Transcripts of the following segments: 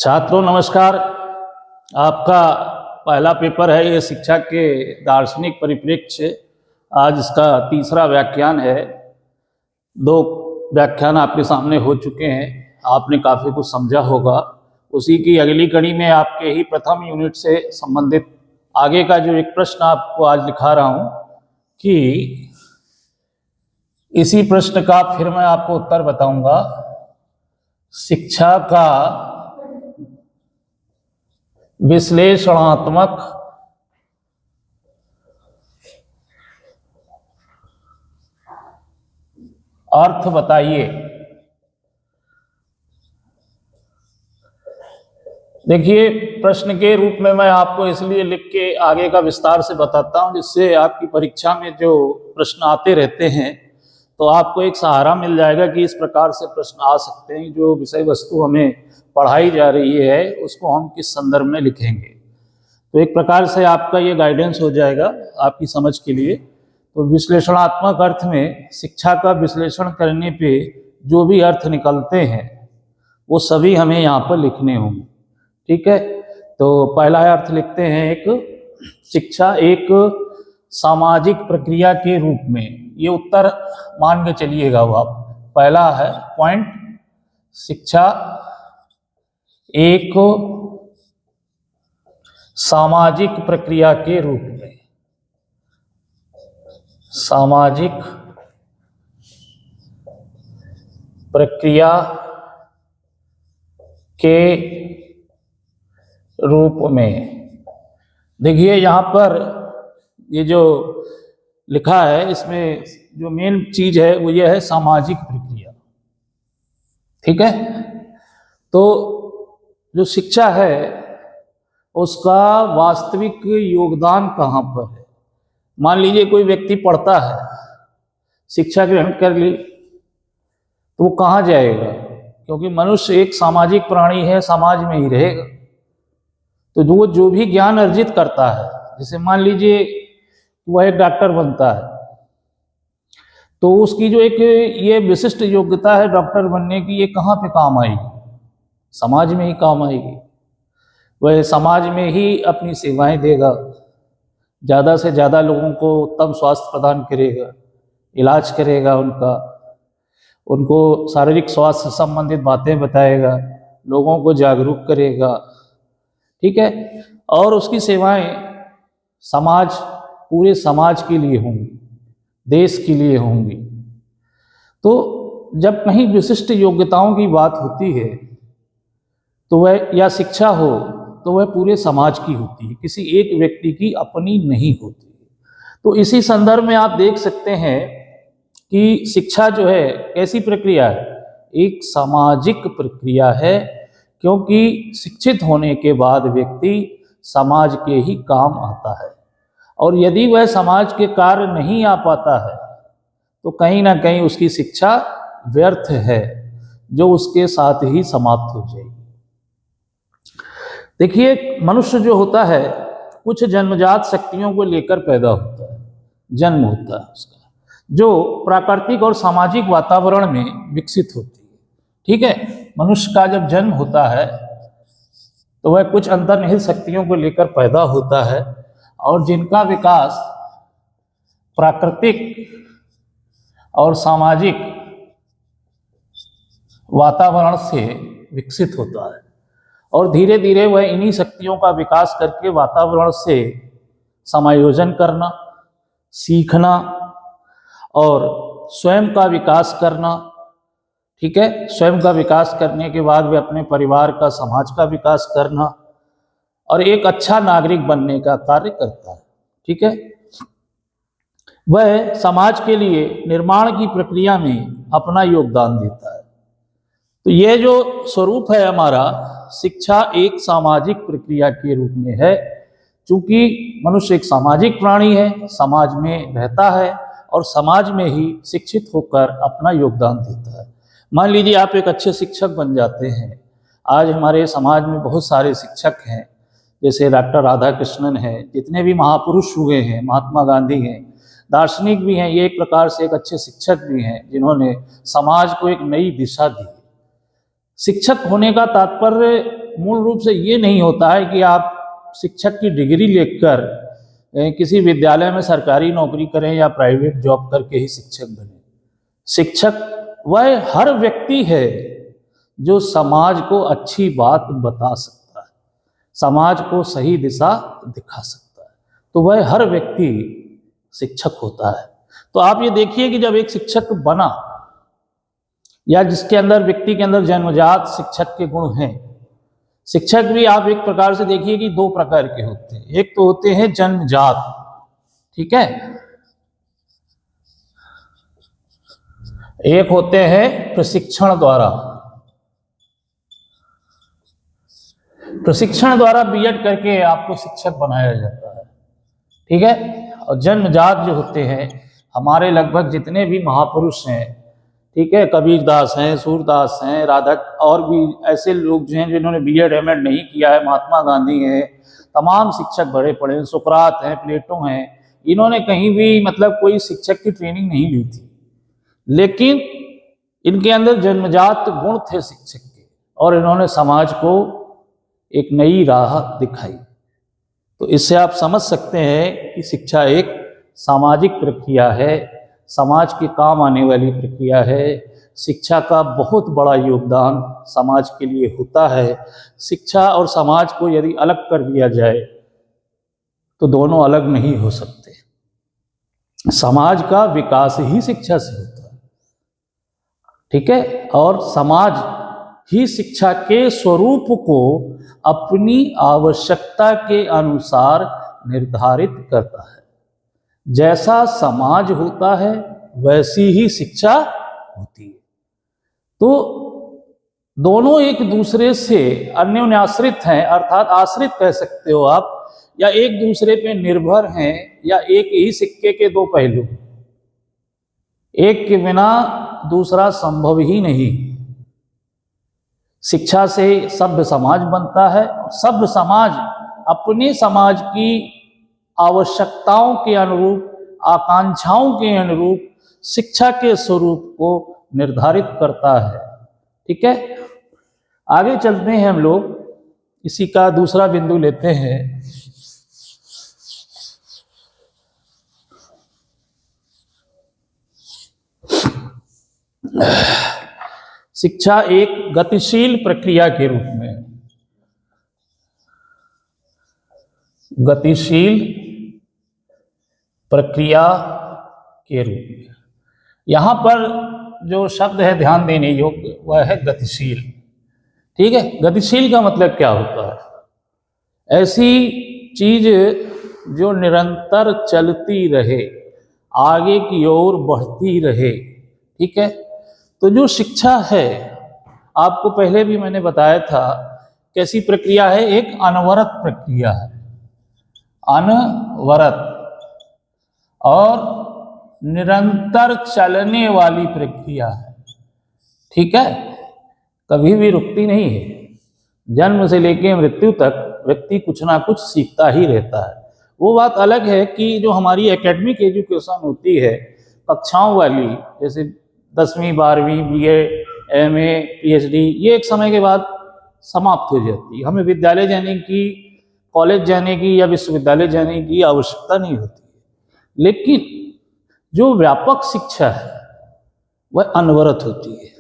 छात्रों नमस्कार। आपका पहला पेपर है ये शिक्षा के दार्शनिक परिप्रेक्ष्य। आज इसका तीसरा व्याख्यान है। 2 व्याख्यान आपके सामने हो चुके हैं, आपने काफ़ी कुछ समझा होगा। उसी की अगली कड़ी में आपके ही प्रथम यूनिट से संबंधित आगे का जो एक प्रश्न आपको आज लिखा रहा हूँ कि इसी प्रश्न का फिर मैं आपको उत्तर बताऊंगा। शिक्षा का विश्लेषणात्मक अर्थ बताइए। देखिए, प्रश्न के रूप में मैं आपको इसलिए लिख के आगे का विस्तार से बताता हूं, जिससे आपकी परीक्षा में जो प्रश्न आते रहते हैं तो आपको एक सहारा मिल जाएगा कि इस प्रकार से प्रश्न आ सकते हैं। जो विषय वस्तु हमें पढ़ाई जा रही है उसको हम किस संदर्भ में लिखेंगे, तो एक प्रकार से आपका ये गाइडेंस हो जाएगा आपकी समझ के लिए। तो विश्लेषणात्मक अर्थ में शिक्षा का विश्लेषण करने पे जो भी अर्थ निकलते हैं वो सभी हमें यहाँ पर लिखने होंगे। ठीक है, तो पहला अर्थ लिखते हैं, एक शिक्षा एक सामाजिक प्रक्रिया के रूप में। ये उत्तर मान के चलिएगा। वो आप पहला है पॉइंट, शिक्षा एक सामाजिक प्रक्रिया के रूप में। सामाजिक प्रक्रिया के रूप में। देखिए यहाँ पर ये जो लिखा है इसमें जो मेन चीज है वो ये है सामाजिक प्रक्रिया। ठीक है, तो जो शिक्षा है उसका वास्तविक योगदान कहाँ पर है। मान लीजिए कोई व्यक्ति पढ़ता है, शिक्षा ग्रहण कर ली, तो वो कहाँ जाएगा? क्योंकि मनुष्य एक सामाजिक प्राणी है, समाज में ही रहेगा। तो वो जो भी ज्ञान अर्जित करता है, जैसे मान लीजिए वह एक डॉक्टर बनता है, तो उसकी जो एक ये विशिष्ट योग्यता है डॉक्टर बनने की, ये कहाँ पे काम आएगी? समाज में ही काम आएगी। वह समाज में ही अपनी सेवाएं देगा, ज़्यादा से ज़्यादा लोगों को उत्तम स्वास्थ्य प्रदान करेगा, इलाज करेगा उनको शारीरिक स्वास्थ्य से संबंधित बातें बताएगा, लोगों को जागरूक करेगा। ठीक है, और उसकी सेवाएं पूरे समाज के लिए होंगी, देश के लिए होंगी। तो जब कहीं विशिष्ट योग्यताओं की बात होती है तो वह या शिक्षा हो तो वह पूरे समाज की होती है, किसी एक व्यक्ति की अपनी नहीं होती। तो इसी संदर्भ में आप देख सकते हैं कि शिक्षा जो है कैसी प्रक्रिया है, एक सामाजिक प्रक्रिया है। क्योंकि शिक्षित होने के बाद व्यक्ति समाज के ही काम आता है, और यदि वह समाज के कार्य नहीं आ पाता है तो कहीं ना कहीं उसकी शिक्षा व्यर्थ है, जो उसके साथ ही समाप्त हो जाएगी। देखिए, मनुष्य जो होता है कुछ जन्मजात शक्तियों को लेकर पैदा होता है, जन्म होता है उसका, जो प्राकृतिक और सामाजिक वातावरण में विकसित होती है। ठीक है, मनुष्य का जब जन्म होता है तो वह कुछ अंतर्निहित शक्तियों को लेकर पैदा होता है, और जिनका विकास प्राकृतिक और सामाजिक वातावरण से विकसित होता है, और धीरे धीरे वह इन्हीं शक्तियों का विकास करके वातावरण से समायोजन करना, सीखना और स्वयं का विकास करना। ठीक है, स्वयं का विकास करने के बाद वे अपने परिवार का, समाज का विकास करना और एक अच्छा नागरिक बनने का कार्य करता है। ठीक है, वह समाज के लिए निर्माण की प्रक्रिया में अपना योगदान देता है। तो यह जो स्वरूप है हमारा, शिक्षा एक सामाजिक प्रक्रिया के रूप में है। चूंकि मनुष्य एक सामाजिक प्राणी है, समाज में रहता है और समाज में ही शिक्षित होकर अपना योगदान देता है। मान लीजिए आप एक अच्छे शिक्षक बन जाते हैं। आज हमारे समाज में बहुत सारे शिक्षक हैं, जैसे डॉक्टर राधाकृष्णन है, जितने भी महापुरुष हुए हैं, महात्मा गांधी हैं, दार्शनिक भी हैं, ये एक प्रकार से एक अच्छे शिक्षक भी हैं जिन्होंने समाज को एक नई दिशा दी। शिक्षक होने का तात्पर्य मूल रूप से ये नहीं होता है कि आप शिक्षक की डिग्री लेकर किसी विद्यालय में सरकारी नौकरी करें या प्राइवेट जॉब करके ही शिक्षक बने। शिक्षक वह हर व्यक्ति है जो समाज को अच्छी बात बता सकता है, समाज को सही दिशा दिखा सकता है, तो वह हर व्यक्ति शिक्षक होता है। तो आप ये देखिए कि जब एक शिक्षक बना या जिसके अंदर, व्यक्ति के अंदर जन्मजात शिक्षक के गुण हैं। शिक्षक भी आप एक प्रकार से देखिए कि दो प्रकार के होते हैं। एक तो होते हैं जन्मजात, ठीक है, एक होते हैं प्रशिक्षण द्वारा। प्रशिक्षण द्वारा बीएड करके आपको शिक्षक बनाया जाता है, ठीक है। और जन्मजात जो होते हैं, हमारे लगभग जितने भी महापुरुष हैं, ठीक है, कबीरदास हैं, सूरदास हैं, राधा, और भी ऐसे लोग जो हैं जिन्होंने बीएड एमएड नहीं किया है, महात्मा गांधी हैं, तमाम शिक्षक बड़े पड़े हैं, सुकरात हैं, प्लेटो हैं, इन्होंने कहीं भी मतलब कोई शिक्षक की ट्रेनिंग नहीं ली थी, लेकिन इनके अंदर जन्मजात गुण थे शिक्षक के, और इन्होंने समाज को एक नई राह दिखाई। तो इससे आप समझ सकते हैं कि शिक्षा एक सामाजिक प्रक्रिया है, समाज के काम आने वाली प्रक्रिया है। शिक्षा का बहुत बड़ा योगदान समाज के लिए होता है। शिक्षा और समाज को यदि अलग कर दिया जाए तो दोनों अलग नहीं हो सकते। समाज का विकास ही शिक्षा से होता है, ठीक है, और समाज ही शिक्षा के स्वरूप को अपनी आवश्यकता के अनुसार निर्धारित करता है। जैसा समाज होता है वैसी ही शिक्षा होती है। तो दोनों एक दूसरे से अन्योन्याश्रित हैं, अर्थात आश्रित कह सकते हो आप, या एक दूसरे पे निर्भर हैं, या एक ही सिक्के के दो पहलू, एक के बिना दूसरा संभव ही नहीं। शिक्षा से सभ्य समाज बनता है, सभ्य समाज अपने समाज की आवश्यकताओं के अनुरूप, आकांक्षाओं के अनुरूप शिक्षा के स्वरूप को निर्धारित करता है, ठीक है। आगे चलते हैं, हम लोग इसी का दूसरा बिंदु लेते हैं। शिक्षा एक गतिशील प्रक्रिया के रूप में, गतिशील प्रक्रिया के रूप में, यहां पर जो शब्द है ध्यान देने योग्य वह है गतिशील, ठीक है। गतिशील का मतलब क्या होता है? ऐसी चीज जो निरंतर चलती रहे, आगे की ओर बढ़ती रहे, ठीक है। तो जो शिक्षा है, आपको पहले भी मैंने बताया था कैसी प्रक्रिया है, एक अनवरत प्रक्रिया है, अनवरत और निरंतर चलने वाली प्रक्रिया है, ठीक है, कभी भी रुकती नहीं है। जन्म से लेकर मृत्यु तक व्यक्ति कुछ ना कुछ सीखता ही रहता है। वो बात अलग है कि जो हमारी एकेडमिक एजुकेशन होती है कक्षाओं वाली, जैसे 10वीं 12वीं बीए एमए पीएचडी, ये एक समय के बाद समाप्त हो जाती है। हमें विद्यालय जाने की, कॉलेज जाने की या विश्वविद्यालय जाने की आवश्यकता नहीं होती है। लेकिन जो व्यापक शिक्षा है वह अनवरत होती है,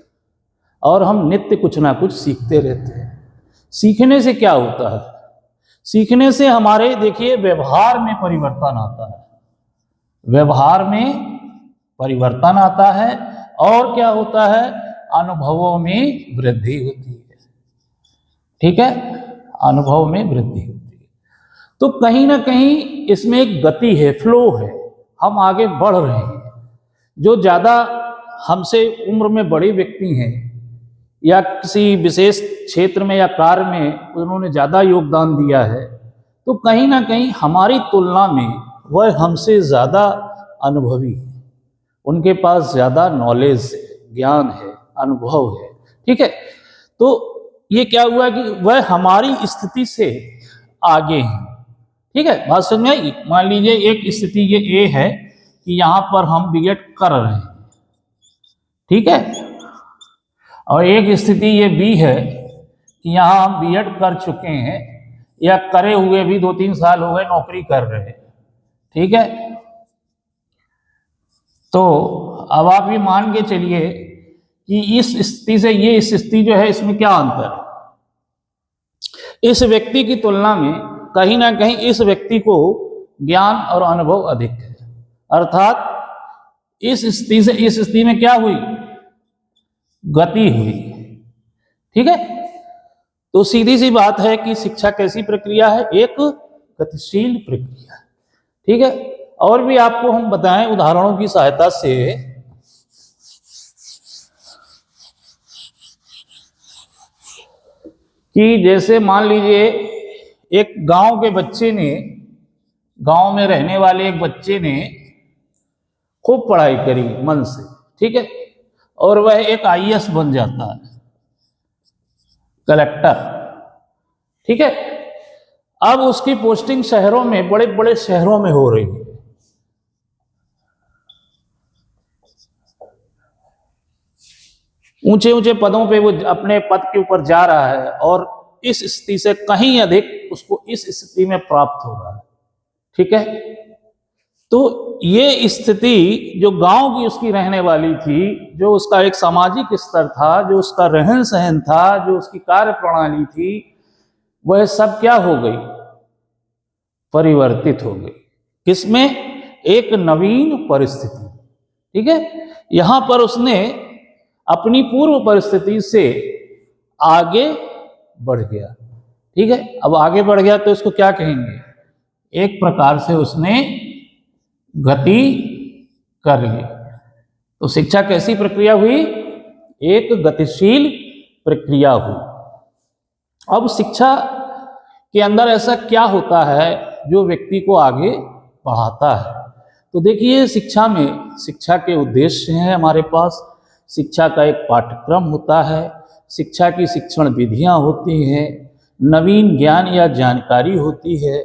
और हम नित्य कुछ ना कुछ सीखते रहते हैं। सीखने से क्या होता है? सीखने से हमारे, देखिए, व्यवहार में परिवर्तन आता है, व्यवहार में परिवर्तन आता है, और क्या होता है, अनुभवों में वृद्धि होती है, ठीक है, अनुभव में वृद्धि होती है। तो कहीं ना कहीं इसमें एक गति है, फ्लो है, हम आगे बढ़ रहे हैं। जो ज्यादा हमसे उम्र में बड़े व्यक्ति हैं या किसी विशेष क्षेत्र में या कार्य में उन्होंने ज्यादा योगदान दिया है, तो कहीं ना कहीं हमारी तुलना में वह हमसे ज्यादा अनुभवी है, उनके पास ज्यादा नॉलेज है, ज्ञान है, अनुभव है, ठीक है। तो ये क्या हुआ कि वह हमारी स्थिति से आगे हैं, ठीक है। बात समझ में आई? मान लीजिए एक स्थिति ये ए है कि यहाँ पर हम बीएड कर रहे हैं, ठीक है, और एक स्थिति ये बी है कि यहाँ हम बीएड कर चुके हैं या करे हुए भी 2-3 साल हो गए नौकरी कर रहे हैं, ठीक है। तो अब आप ये मान के चलिए कि इस स्थिति से ये स्थिति जो है इसमें क्या अंतर है। इस व्यक्ति की तुलना में कहीं ना कहीं इस व्यक्ति को ज्ञान और अनुभव अधिक है, अर्थात इस स्थिति से इस स्थिति में क्या हुई, गति हुई, ठीक है। तो सीधी सी बात है कि शिक्षा कैसी प्रक्रिया है, एक गतिशील प्रक्रिया, ठीक है। और भी आपको हम बताएं उदाहरणों की सहायता से, कि जैसे मान लीजिए एक गांव के बच्चे ने, गांव में रहने वाले एक बच्चे ने खूब पढ़ाई करी मन से, ठीक है, और वह एक आईएएस बन जाता है, कलेक्टर, ठीक है। अब उसकी पोस्टिंग शहरों में, बड़े बड़े शहरों में हो रही है। ऊंचे ऊंचे पदों पे वो अपने पद के ऊपर जा रहा है और इस स्थिति से कहीं अधिक उसको इस स्थिति में प्राप्त हो रहा है, ठीक है। तो ये स्थिति जो गांव की उसकी रहने वाली थी, जो उसका एक सामाजिक स्तर था, जो उसका रहन सहन था, जो उसकी कार्य प्रणाली थी, वह सब क्या हो गई, परिवर्तित हो गई। किसमें, एक नवीन परिस्थिति, ठीक है। यहां पर उसने अपनी पूर्व परिस्थिति से आगे बढ़ गया, ठीक है। अब आगे बढ़ गया तो इसको क्या कहेंगे, एक प्रकार से उसने गति कर ली। तो शिक्षा कैसी प्रक्रिया हुई, एक गतिशील प्रक्रिया हुई। अब शिक्षा के अंदर ऐसा क्या होता है जो व्यक्ति को आगे बढ़ाता है। तो देखिए शिक्षा में, शिक्षा के उद्देश्य हैं हमारे पास, शिक्षा का एक पाठ्यक्रम होता है, शिक्षा की शिक्षण विधियां होती हैं, नवीन ज्ञान या जानकारी होती है,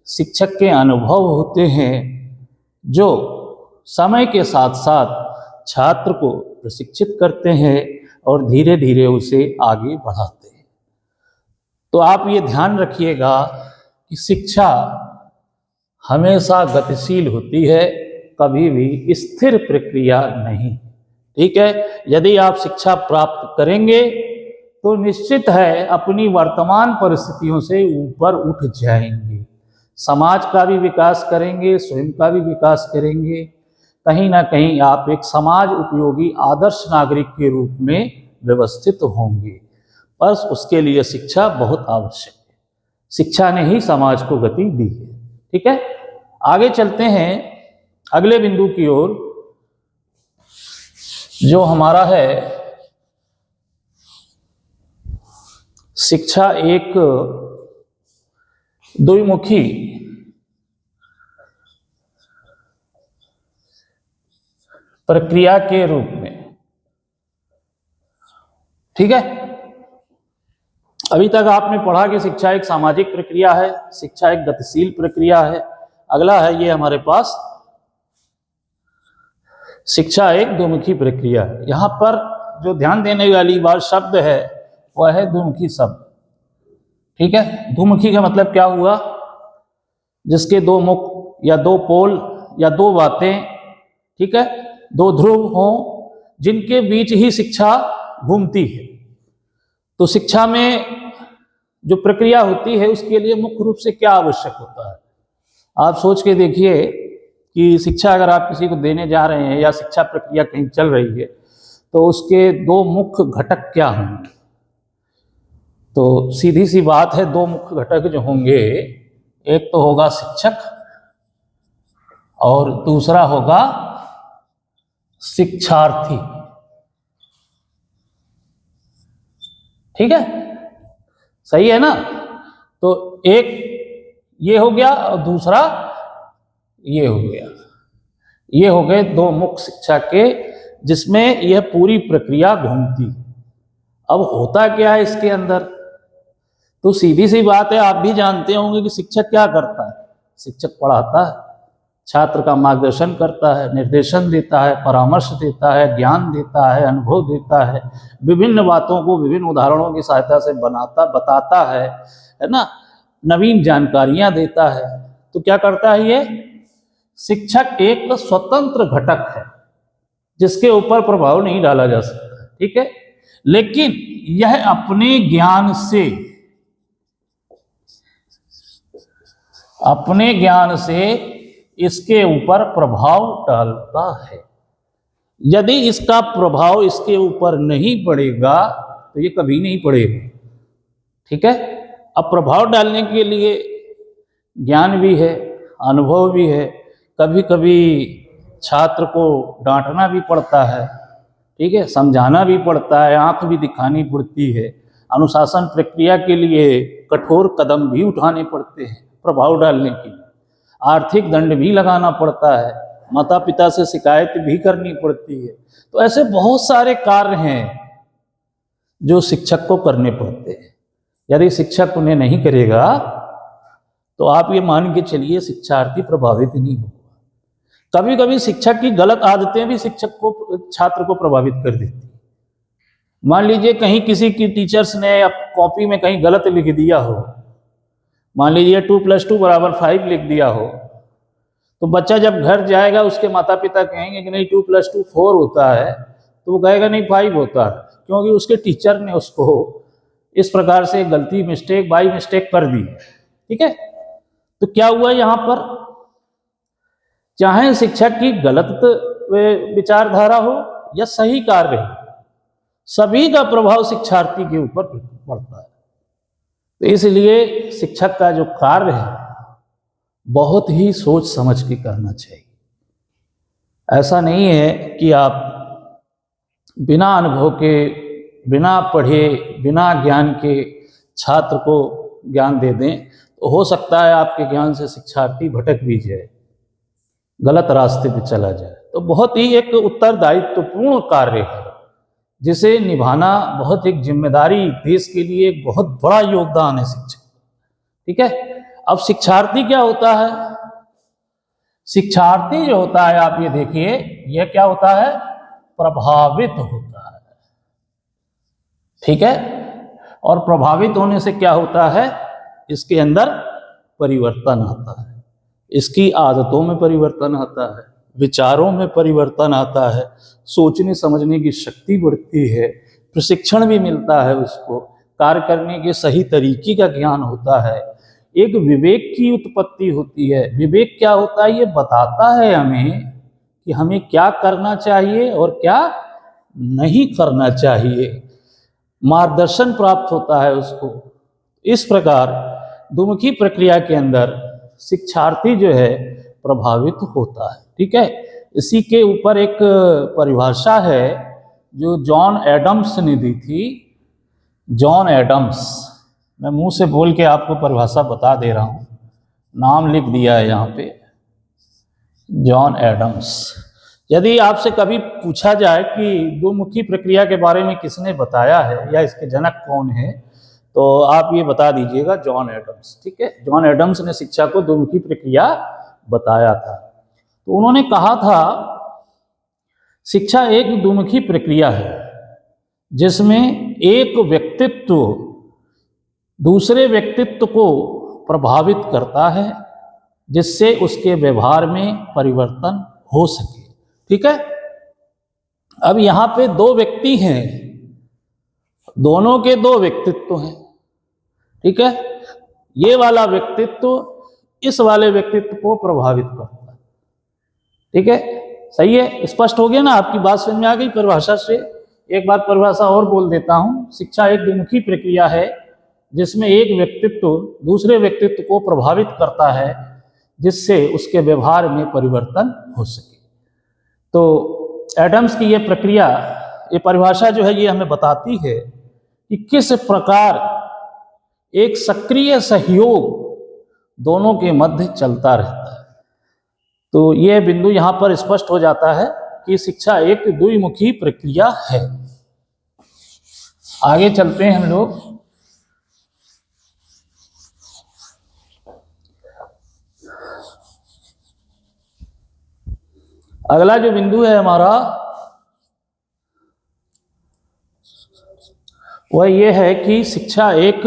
शिक्षक के अनुभव होते हैं जो समय के साथ साथ छात्र को प्रशिक्षित करते हैं और धीरे धीरे उसे आगे बढ़ाते हैं। तो आप ये ध्यान रखिएगा कि शिक्षा हमेशा गतिशील होती है, कभी भी स्थिर प्रक्रिया नहीं, ठीक है। यदि आप शिक्षा प्राप्त करेंगे तो निश्चित है अपनी वर्तमान परिस्थितियों से ऊपर उठ जाएंगे, समाज का भी विकास करेंगे, स्वयं का भी विकास करेंगे, कहीं ना कहीं आप एक समाज उपयोगी आदर्श नागरिक के रूप में व्यवस्थित होंगे। बस उसके लिए शिक्षा बहुत आवश्यक है, शिक्षा ने ही समाज को गति दी है, ठीक है। आगे चलते हैं अगले बिंदु की ओर, जो हमारा है शिक्षा एक द्विमुखी प्रक्रिया के रूप में, ठीक है। अभी तक आपने पढ़ा कि शिक्षा एक सामाजिक प्रक्रिया है, शिक्षा एक गतिशील प्रक्रिया है। अगला है ये हमारे पास शिक्षा एक द्विमुखी प्रक्रिया है। यहां पर जो ध्यान देने वाली बात शब्द है वह है द्विमुखी शब्द, ठीक है। द्विमुखी का मतलब क्या हुआ, जिसके दो मुख या दो पोल या दो बातें, ठीक है, दो ध्रुव हों जिनके बीच ही शिक्षा घूमती है। तो शिक्षा में जो प्रक्रिया होती है उसके लिए मुख्य रूप से क्या आवश्यक होता है। आप सोच के देखिए कि शिक्षा अगर आप किसी को देने जा रहे हैं या शिक्षा प्रक्रिया कहीं चल रही है तो उसके दो मुख्य घटक क्या होंगे। तो सीधी सी बात है, दो मुख्य घटक जो होंगे, एक तो होगा शिक्षक और दूसरा होगा शिक्षार्थी, ठीक है, सही है ना। तो एक ये हो गया और दूसरा ये हो गया, ये हो गए दो मुख्य शिक्षा के जिसमें यह पूरी प्रक्रिया घूमती। अब होता क्या है इसके अंदर, तो सीधी सी बात है, आप भी जानते होंगे कि शिक्षक क्या करता है, शिक्षक पढ़ाता है, छात्र का मार्गदर्शन करता है, निर्देशन देता है, परामर्श देता है, ज्ञान देता है, अनुभव देता है, विभिन्न बातों को विभिन्न उदाहरणों की सहायता से बताता है ना, नवीन जानकारियां देता है। तो क्या करता है ये? शिक्षक एक स्वतंत्र घटक है जिसके ऊपर प्रभाव नहीं डाला जा सकता, ठीक है, लेकिन यह अपने ज्ञान से इसके ऊपर प्रभाव डालता है। यदि इसका प्रभाव इसके ऊपर नहीं पड़ेगा तो ये कभी नहीं पड़ेगा, ठीक है। अब प्रभाव डालने के लिए ज्ञान भी है, अनुभव भी है, कभी कभी छात्र को डांटना भी पड़ता है, ठीक है, समझाना भी पड़ता है, आंख भी दिखानी पड़ती है, अनुशासन प्रक्रिया के लिए कठोर कदम भी उठाने पड़ते हैं प्रभाव डालने के लिए, आर्थिक दंड भी लगाना पड़ता है, माता पिता से शिकायत भी करनी पड़ती है। तो ऐसे बहुत सारे कार्य हैं जो शिक्षक को करने पड़ते हैं। यदि शिक्षक उन्हें नहीं करेगा तो आप ये मान के चलिए शिक्षार्थी प्रभावित नहीं होगा। कभी कभी शिक्षक की गलत आदतें भी छात्र को प्रभावित कर देती है। मान लीजिए कहीं किसी की टीचर्स ने कॉपी में कहीं गलत लिख दिया हो, मान लीजिए 2 + 2 = 5 लिख दिया हो, तो बच्चा जब घर जाएगा उसके माता पिता कहेंगे कि नहीं 2 + 2 4 होता है, तो वो कहेगा नहीं 5 होता है, क्योंकि उसके टीचर ने उसको इस प्रकार से गलती बाई मिस्टेक कर दी, ठीक है। तो क्या हुआ यहाँ पर? चाहे शिक्षक की गलत विचारधारा हो या सही कार्य हो, सभी का प्रभाव शिक्षार्थी के ऊपर पड़ता है। तो इसलिए शिक्षक का जो कार्य है बहुत ही सोच समझ के करना चाहिए। ऐसा नहीं है कि आप बिना अनुभव के, बिना पढ़े, बिना ज्ञान के छात्र को ज्ञान दे दें, तो हो सकता है आपके ज्ञान से शिक्षार्थी भटक भी जाए, गलत रास्ते पे चला जाए। तो बहुत ही एक उत्तरदायित्वपूर्ण कार्य है जिसे निभाना बहुत एक जिम्मेदारी, देश के लिए एक बहुत बड़ा योगदान है शिक्षक, ठीक है। अब शिक्षार्थी क्या होता है? शिक्षार्थी जो होता है, आप ये देखिए, यह क्या होता है? प्रभावित होता है, ठीक है। और प्रभावित होने से क्या होता है? इसके अंदर परिवर्तन आता है, इसकी आदतों में परिवर्तन आता है, विचारों में परिवर्तन आता है, सोचने समझने की शक्ति बढ़ती है, प्रशिक्षण भी मिलता है, उसको कार्य करने के सही तरीके का ज्ञान होता है, एक विवेक की उत्पत्ति होती है। विवेक क्या होता है? ये बताता है हमें कि हमें क्या करना चाहिए और क्या नहीं करना चाहिए, मार्गदर्शन प्राप्त होता है उसको। इस प्रकार दुमुखी प्रक्रिया के अंदर शिक्षार्थी जो है प्रभावित होता है, ठीक है। इसी के ऊपर एक परिभाषा है जो जॉन एडम्स ने दी थी। जॉन एडम्स, मैं मुंह से बोल के आपको परिभाषा बता दे रहा हूं, नाम लिख दिया है यहाँ पे, जॉन एडम्स। यदि आपसे कभी पूछा जाए कि दुमुखी प्रक्रिया के बारे में किसने बताया है या इसके जनक कौन है, तो आप ये बता दीजिएगा जॉन एडम्स, ठीक है। जॉन एडम्स ने शिक्षा को दुमुखी प्रक्रिया बताया था। तो उन्होंने कहा था शिक्षा एक दुमुखी प्रक्रिया है जिसमें एक व्यक्तित्व दूसरे व्यक्तित्व को प्रभावित करता है जिससे उसके व्यवहार में परिवर्तन हो सके, ठीक है। अब यहाँ पे दो व्यक्ति हैं, दोनों के दो व्यक्तित्व हैं, ठीक है। ये वाला व्यक्तित्व इस वाले व्यक्तित्व को प्रभावित करता है, ठीक है। सही है, स्पष्ट हो गया ना? आपकी बात समझ में आ गई परिभाषा से? एक बार परिभाषा और बोल देता हूं। शिक्षा एक द्विमुखी प्रक्रिया है जिसमें एक व्यक्तित्व दूसरे व्यक्तित्व को प्रभावित करता है जिससे उसके व्यवहार में परिवर्तन हो सके। तो एडम्स की ये प्रक्रिया, ये परिभाषा जो है, ये हमें बताती है कि किस प्रकार एक सक्रिय सहयोग दोनों के मध्य चलता रहता है। तो ये बिंदु यहां पर स्पष्ट हो जाता है कि शिक्षा एक द्विमुखी प्रक्रिया है। आगे चलते हैं हम लोग। अगला जो बिंदु है हमारा वह ये है कि शिक्षा एक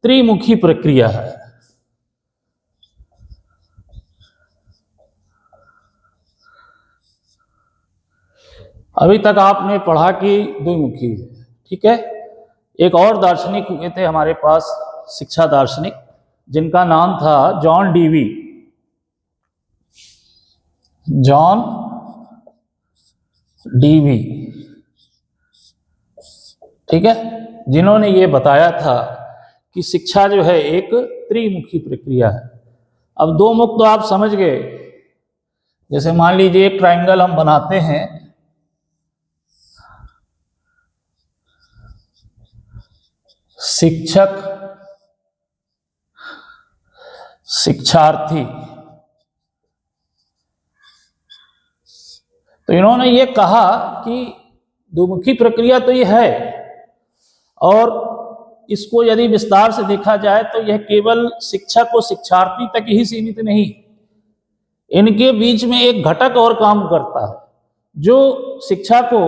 त्रिमुखी प्रक्रिया है। अभी तक आपने पढ़ा कि द्विमुखी है, ठीक है। एक और दार्शनिक हुए थे हमारे पास, शिक्षा दार्शनिक, जिनका नाम था जॉन डीवी, जॉन डीवी, ठीक है, जिन्होंने ये बताया था कि शिक्षा जो है एक त्रिमुखी प्रक्रिया है। अब दो मुख तो आप समझ गए, जैसे मान लीजिए एक ट्रायंगल हम बनाते हैं, शिक्षक, शिक्षार्थी, तो इन्होंने ये कहा कि द्विमुखी प्रक्रिया तो ये है, और इसको यदि विस्तार से देखा जाए तो यह केवल शिक्षक और शिक्षार्थी तक ही सीमित नहीं, इनके बीच में एक घटक और काम करता है जो शिक्षा को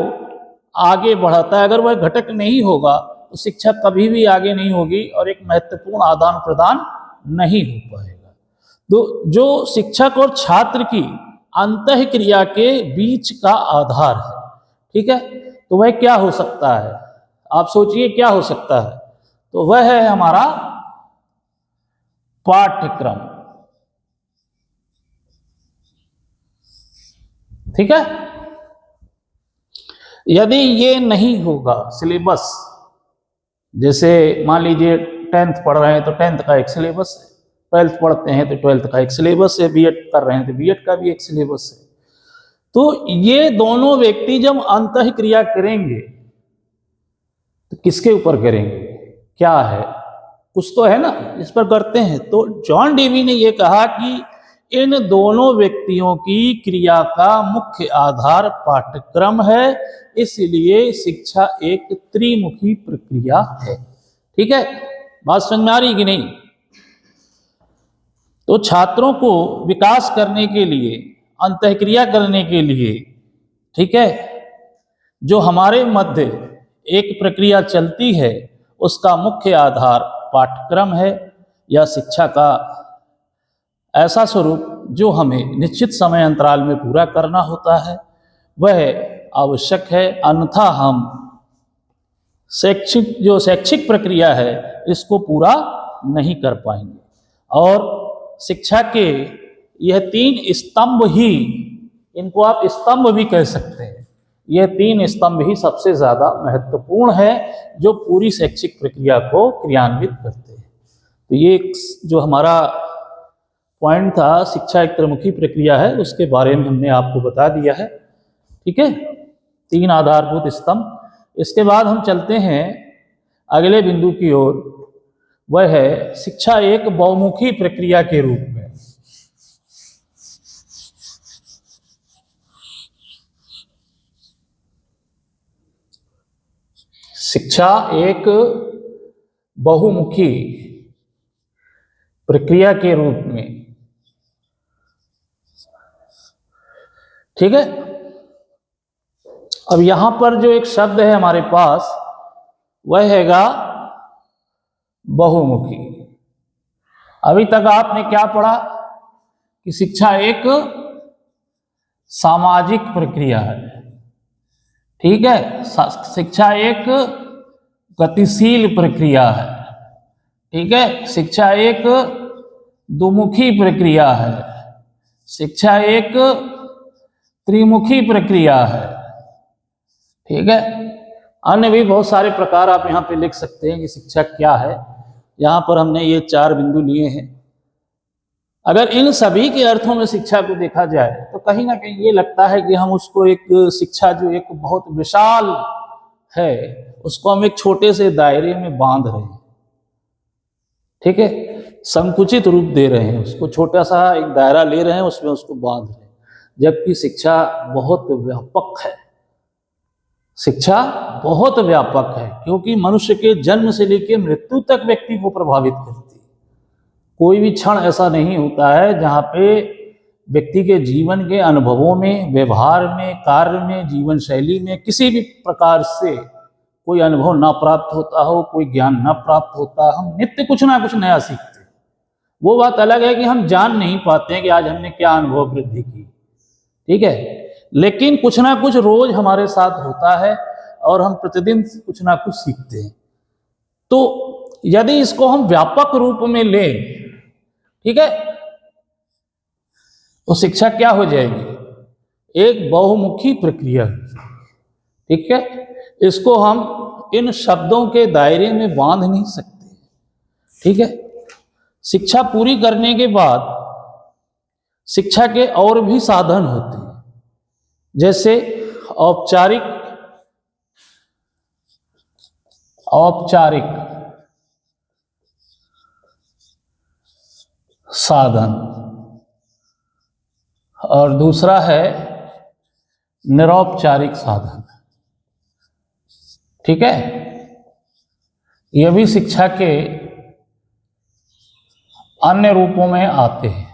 आगे बढ़ाता है। अगर वह घटक नहीं होगा तो शिक्षा कभी भी आगे नहीं होगी और एक महत्वपूर्ण आदान प्रदान नहीं हो पाएगा। तो जो शिक्षक और छात्र की अंतःक्रिया के बीच का आधार है, ठीक है, तो वह क्या हो सकता है, आप सोचिए क्या हो सकता है, तो वह है हमारा पाठ्यक्रम, ठीक है। यदि ये नहीं होगा सिलेबस, जैसे मान लीजिए 10th पढ़ रहे हैं तो 10th का एक सिलेबस है, 12th पढ़ते हैं तो 12th का एक सिलेबस है, बीएड कर रहे हैं तो बीएड का भी एक सिलेबस है, तो ये दोनों व्यक्ति जब अंतःक्रिया करेंगे तो किसके ऊपर करेंगे, क्या है, कुछ तो है ना इस पर करते हैं। तो जॉन डीवी ने यह कहा कि इन दोनों व्यक्तियों की क्रिया का मुख्य आधार पाठ्यक्रम है, इसलिए शिक्षा एक त्रिमुखी प्रक्रिया है, ठीक है। बात समझ में आ रही कि नहीं। तो छात्रों को विकास करने के लिए, अंतःक्रिया करने के लिए, ठीक है, जो हमारे मध्य एक प्रक्रिया चलती है उसका मुख्य आधार पाठ्यक्रम है या शिक्षा का ऐसा स्वरूप जो हमें निश्चित समय अंतराल में पूरा करना होता है, वह आवश्यक है, अन्यथा हम शैक्षिक प्रक्रिया है इसको पूरा नहीं कर पाएंगे। और शिक्षा के यह 3 स्तंभ ही, इनको आप स्तंभ भी कह सकते हैं, यह 3 स्तंभ ही सबसे ज्यादा महत्वपूर्ण है जो पूरी शैक्षिक प्रक्रिया को क्रियान्वित करते हैं। तो ये जो हमारा पॉइंट था शिक्षा एक त्रिमुखी प्रक्रिया है, उसके बारे में हमने आपको बता दिया है, ठीक है, 3 आधारभूत स्तंभ। इसके बाद हम चलते हैं अगले बिंदु की ओर, वह है शिक्षा एक बहुमुखी प्रक्रिया के रूप में। शिक्षा एक बहुमुखी प्रक्रिया के रूप में, ठीक है। अब यहां पर जो एक शब्द है हमारे पास वह हैगा बहुमुखी। अभी तक आपने क्या पढ़ा कि शिक्षा एक सामाजिक प्रक्रिया है, ठीक है, शिक्षा एक गतिशील प्रक्रिया है, ठीक है, शिक्षा एक दुमुखी प्रक्रिया है, शिक्षा एक त्रिमुखी प्रक्रिया है, ठीक है। अन्य भी बहुत सारे प्रकार आप यहाँ पे लिख सकते हैं कि शिक्षा क्या है। यहाँ पर हमने ये 4 बिंदु लिए हैं। अगर इन सभी के अर्थों में शिक्षा को देखा जाए तो कहीं ना कहीं ये लगता है कि हम उसको एक शिक्षा जो एक बहुत विशाल है उसको हम एक छोटे से दायरे में बांध रहे हैं, ठीक है, संकुचित रूप दे रहे हैं, उसको छोटा सा एक दायरा ले रहे हैं, उसमें उसको बांध रहे हैं, जबकि शिक्षा बहुत व्यापक है। शिक्षा बहुत व्यापक है क्योंकि मनुष्य के जन्म से लेकर मृत्यु तक व्यक्ति को प्रभावित करती है। कोई भी क्षण ऐसा नहीं होता है जहाँ पे व्यक्ति के जीवन के अनुभवों में, व्यवहार में, कार्य में, जीवन शैली में किसी भी प्रकार से कोई अनुभव ना प्राप्त होता हो, कोई ज्ञान ना प्राप्त होता, हम नित्य कुछ ना कुछ नया सीखते हैं। वो बात अलग है कि हम जान नहीं पाते हैं कि आज हमने क्या अनुभव वृद्धि की, ठीक है, लेकिन कुछ ना कुछ रोज हमारे साथ होता है और हम प्रतिदिन कुछ ना कुछ सीखते हैं। तो यदि इसको हम व्यापक रूप में लें, ठीक है, तो शिक्षा क्या हो जाएगी? एक बहुमुखी प्रक्रिया, ठीक है। इसको हम इन शब्दों के दायरे में बांध नहीं सकते, ठीक है। शिक्षा पूरी करने के बाद शिक्षा के और भी साधन होते हैं, जैसे औपचारिक साधन और दूसरा है निरौपचारिक साधन, ठीक है। यह भी शिक्षा के अन्य रूपों में आते हैं,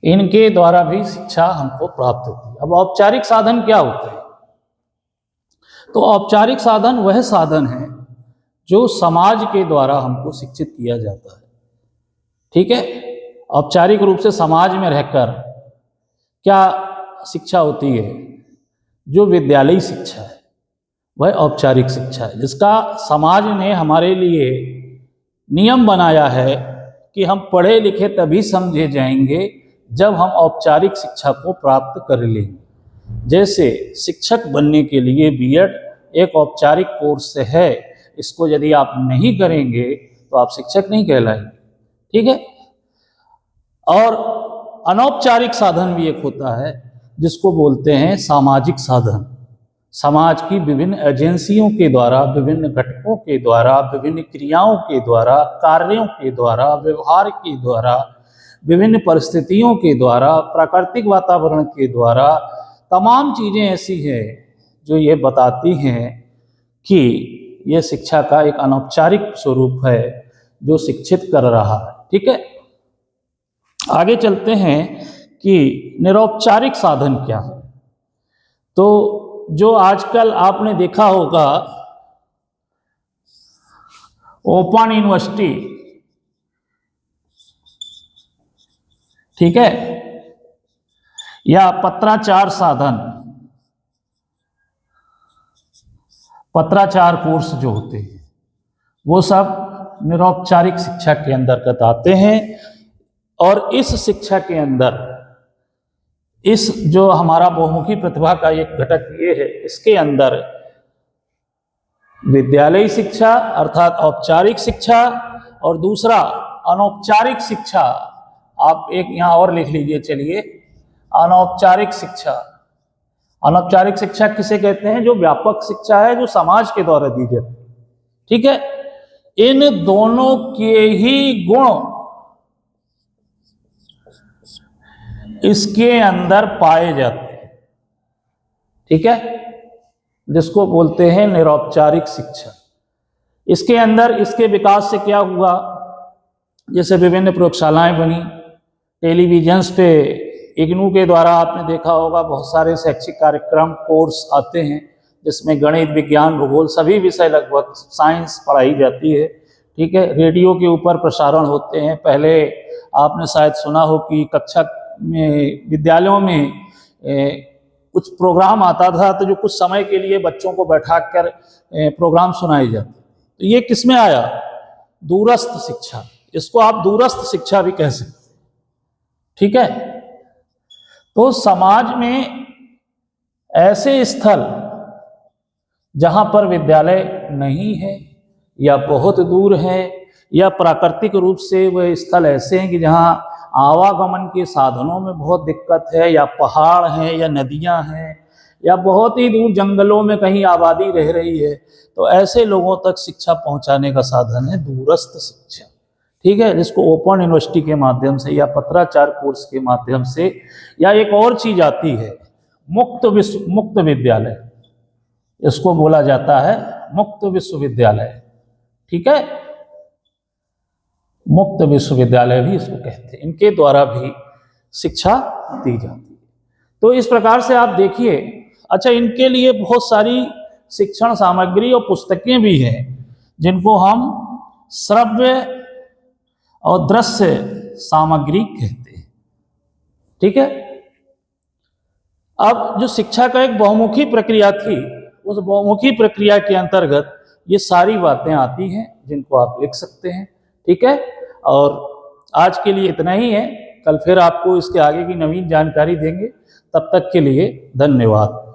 इनके द्वारा भी शिक्षा हमको प्राप्त होती है। अब औपचारिक साधन क्या होते हैं? तो औपचारिक साधन वह साधन है जो समाज के द्वारा हमको शिक्षित किया जाता है, ठीक है। औपचारिक रूप से समाज में रहकर क्या शिक्षा होती है? जो विद्यालयी शिक्षा है वह औपचारिक शिक्षा है, जिसका समाज ने हमारे लिए नियम बनाया है कि हम पढ़े लिखे तभी समझे जाएंगे जब हम औपचारिक शिक्षा को प्राप्त कर लेंगे। जैसे शिक्षक बनने के लिए बीएड एक औपचारिक कोर्स है, इसको यदि आप नहीं करेंगे तो आप शिक्षक नहीं कहलाएंगे, ठीक है। और अनौपचारिक साधन भी एक होता है जिसको बोलते हैं सामाजिक साधन। समाज की विभिन्न एजेंसियों के द्वारा, विभिन्न घटकों के द्वारा, विभिन्न क्रियाओं के द्वारा, कार्यों के द्वारा, व्यवहार के द्वारा, विभिन्न परिस्थितियों के द्वारा, प्राकृतिक वातावरण के द्वारा, तमाम चीज़ें ऐसी हैं जो ये बताती हैं कि ये शिक्षा का एक अनौपचारिक स्वरूप है जो शिक्षित कर रहा है, ठीक है। आगे चलते हैं कि निरौपचारिक साधन क्या है। तो जो आजकल आपने देखा होगा ओपन यूनिवर्सिटी, ठीक है, या पत्राचार साधन, पत्राचार कोर्स जो होते हैं वो सब निरौपचारिक शिक्षा के अंतर्गत आते हैं। और इस शिक्षा के अंदर इस जो हमारा बहुमुखी प्रतिभा का एक घटक ये है, इसके अंदर विद्यालयी शिक्षा अर्थात औपचारिक शिक्षा और दूसरा अनौपचारिक शिक्षा, आप एक यहाँ और लिख लीजिए, चलिए, अनौपचारिक शिक्षा। अनौपचारिक शिक्षा किसे कहते हैं? जो व्यापक शिक्षा है, जो समाज के द्वारा दी जाती है, ठीक है। इन दोनों के ही गुण इसके अंदर पाए जाते हैं, ठीक है, जिसको बोलते हैं निरौपचारिक शिक्षा। इसके अंदर इसके विकास से क्या हुआ? जैसे विभिन्न प्रयोगशालाएं बनी, टेलीविजन्स पे इग्नू के द्वारा आपने देखा होगा बहुत सारे शैक्षिक कार्यक्रम, कोर्स आते हैं जिसमें गणित, विज्ञान, भूगोल सभी विषय, लगभग साइंस पढ़ाई जाती है, ठीक है। रेडियो के ऊपर प्रसारण होते हैं। पहले आपने शायद सुना हो कि कक्षा में, विद्यालयों में कुछ प्रोग्राम आता था तो जो कुछ समय के लिए बच्चों को बैठा कर प्रोग्राम सुनाए जाते। तो ये किसमें आया? दूरस्थ शिक्षा। इसको आप दूरस्थ शिक्षा भी कह सकते हैं, ठीक है। तो समाज में ऐसे स्थल जहां पर विद्यालय नहीं है या बहुत दूर है, या प्राकृतिक रूप से वह स्थल ऐसे हैं कि जहां आवागमन के साधनों में बहुत दिक्कत है, या पहाड़ हैं, या नदियां हैं, या बहुत ही दूर जंगलों में कहीं आबादी रह रही है, तो ऐसे लोगों तक शिक्षा पहुंचाने का साधन है दूरस्थ शिक्षा, ठीक है। जिसको ओपन यूनिवर्सिटी के माध्यम से या पत्राचार कोर्स के माध्यम से, या एक और चीज आती है मुक्त विद्यालय, इसको बोला जाता है मुक्त विश्वविद्यालय, ठीक है। मुक्त विश्वविद्यालय भी इसको कहते हैं। इनके द्वारा भी शिक्षा दी जाती है। तो इस प्रकार से आप देखिए, अच्छा इनके लिए बहुत सारी शिक्षण सामग्री और पुस्तकें भी हैं जिनको हम श्रव्य और दृश्य सामग्री कहते हैं। ठीक है। अब जो शिक्षा का एक बहुमुखी प्रक्रिया थी, उस बहुमुखी प्रक्रिया के अंतर्गत ये सारी बातें आती हैं जिनको आप लिख सकते हैं। ठीक है। और आज के लिए इतना ही है, कल फिर आपको इसके आगे की नवीन जानकारी देंगे। तब तक के लिए धन्यवाद।